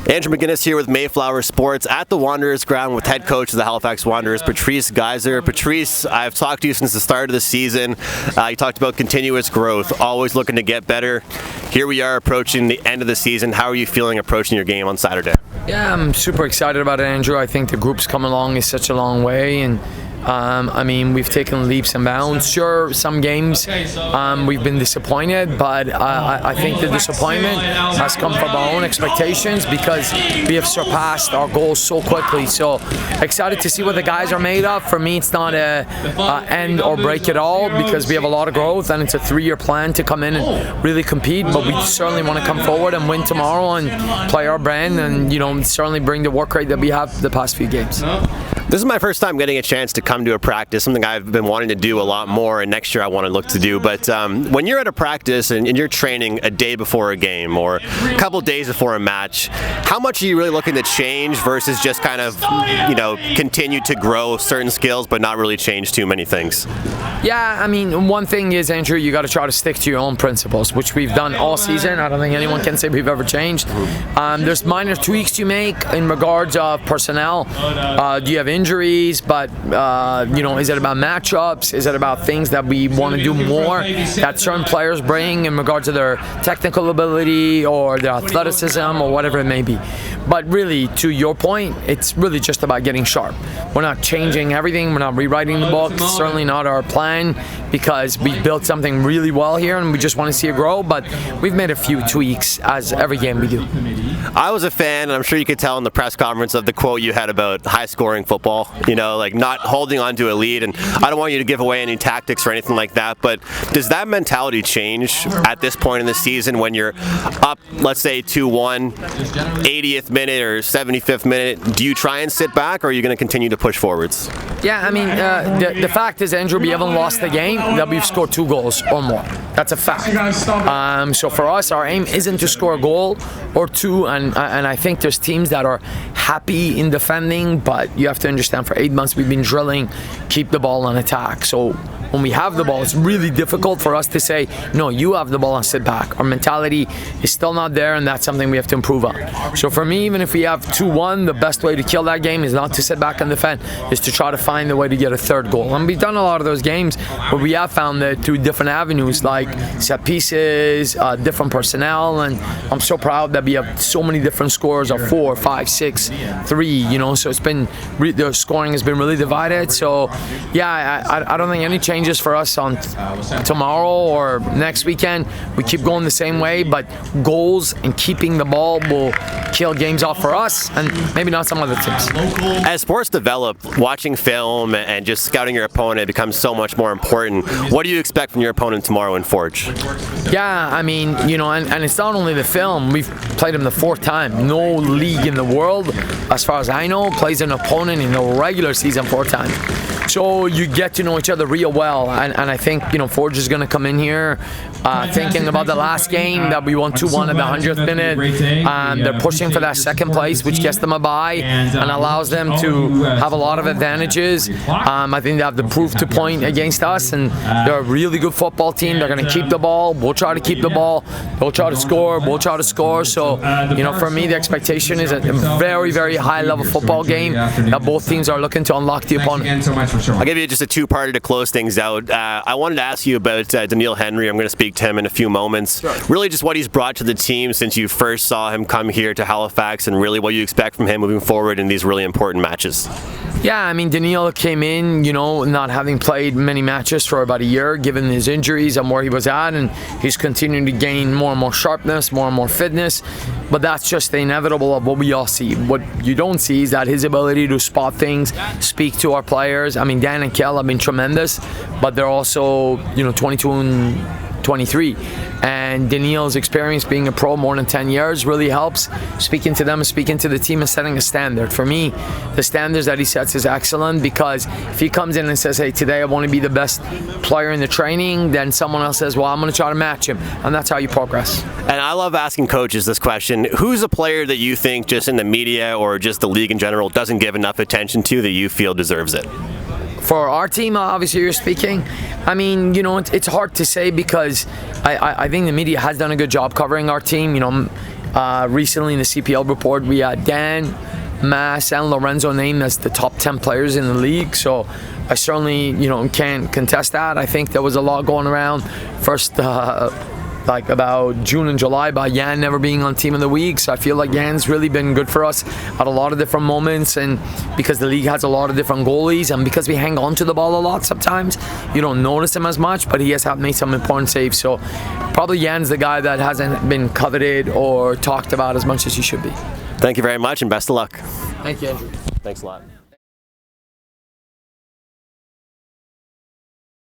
Andrew McInnis here with Mayflower Sports at the Wanderers ground with head coach of the Halifax Wanderers, Patrice Gheisar. Patrice, I've talked to you since the start of the season. You talked about continuous growth, always looking to get better. Here we are approaching the end of the season. How are you feeling approaching your game on Saturday? Yeah, I'm super excited about it, Andrew. I think the group's come along is such a long way, and we've taken leaps and bounds. Sure, some games we've been disappointed, but I think the disappointment has come from our own expectations because we have surpassed our goals so quickly. So excited to see what the guys are made of. For me, it's not a end or break at all because we have a lot of growth and it's a 3-year plan to come in and really compete. But we certainly want to come forward and win tomorrow and play our brand and certainly bring the work rate that we have the past few games. This is my first time getting a chance to come to a practice, something I've been wanting to do a lot more, and next year I want to look to do. But when you're at a practice and you're training a day before a game or a couple days before a match, how much are you really looking to change versus just kind of, continue to grow certain skills but not really change too many things? Yeah, one thing is, Andrew, you got to try to stick to your own principles, which we've done all season. I don't think anyone can say we've ever changed. There's minor tweaks you make in regards of personnel. Do you have injuries, but is it about matchups? Is it about things that we want to do more that certain players bring in regards to their technical ability or their athleticism or whatever it may be? But really, to your point, it's really just about getting sharp. We're not changing everything. We're not rewriting the book. It's certainly not our plan because we built something really well here and we just want to see it grow, but we've made a few tweaks as every game we do. I was a fan, and I'm sure you could tell in the press conference of the quote you had about high-scoring football, like not holding on to a lead, and I don't want you to give away any tactics or anything like that, but does that mentality change at this point in the season when you're up, let's say 2-1, 80th minute or 75th minute? Do you try and sit back, or are you going to continue to push forwards? Yeah, the fact is, Andrew, we haven't lost the game that we've scored 2 goals or more. That's a fact. So for us, our aim isn't to score a goal or 2, and I think there's teams that are happy in defending, but you have to understand for 8 months we've been drilling, keep the ball on attack. So when we have the ball, it's really difficult for us to say, no, you have the ball and sit back. Our mentality is still not there, and that's something we have to improve on. So for me, even if we have 2-1, the best way to kill that game is not to sit back and defend, is to try to find a way to get a 3rd goal. And we've done a lot of those games where we have found that through different avenues like set pieces, different personnel, and I'm so proud that we have so many different scores of 4, 5, 6, 3, so it's been, the scoring has been really divided. So yeah, I don't think any changes for us on tomorrow or next weekend. We keep going the same way, but goals and keeping the ball will kill games off for us and maybe not some other teams. As sports develop, watching film and just scouting your opponent becomes so much more important. What do you expect from your opponent tomorrow in Forge? Yeah, and it's not only the film. We've played them the 4th time. No league in the world, as far as I know, plays an opponent in the regular season 4 times. So you get to know each other real well, and I think Forge is going to come in here thinking about the last game that we won 2-1 at the 100th minute. They're pushing for that 2nd place, which gets them a bye and allows them to have a lot of advantages. I think they have the proof to point against us, and they're a really good football team. They're going to keep the ball. We'll try to keep the ball. They'll try to score. We'll try to score. So, for me, the expectation is a very, very high-level football game that both teams are looking to unlock the opponent. I'll give you just a 2-parter to close things out. I wanted to ask you about Daniil Henry. I'm going to speak to him in a few moments. Sure. Really just what he's brought to the team since you first saw him come here to Halifax, and really what you expect from him moving forward in these really important matches. Yeah, Daniil came in, not having played many matches for about a year, given his injuries and where he was at, and he's continuing to gain more and more sharpness, more and more fitness. But that's just the inevitable of what we all see. What you don't see is that his ability to spot things, speak to our players. Dan and Kel have been tremendous, but they're also, 22 and 23. And Daniil's experience being a pro more than 10 years really helps speaking to them, speaking to the team, and setting a standard. For me, the standards that he sets is excellent because if he comes in and says, hey, today I want to be the best player in the training, then someone else says, well, I'm going to try to match him. And that's how you progress. And I love asking coaches this question. Who's a player that you think just in the media or just the league in general doesn't give enough attention to that you feel deserves it? For our team, obviously you're speaking. It's hard to say because I think the media has done a good job covering our team. recently in the CPL report, we had Dan, Mass, and Lorenzo named as the top 10 players in the league. So I certainly, can't contest that. I think there was a lot going around. First, like about June and July, about Yan never being on Team of the Week. So I feel like Yan's really been good for us at a lot of different moments, and because the league has a lot of different goalies, and because we hang on to the ball a lot sometimes, you don't notice him as much, but he has made some important saves. So probably Yan's the guy that hasn't been coveted or talked about as much as he should be. Thank you very much, and best of luck. Thank you, Andrew. Thanks a lot.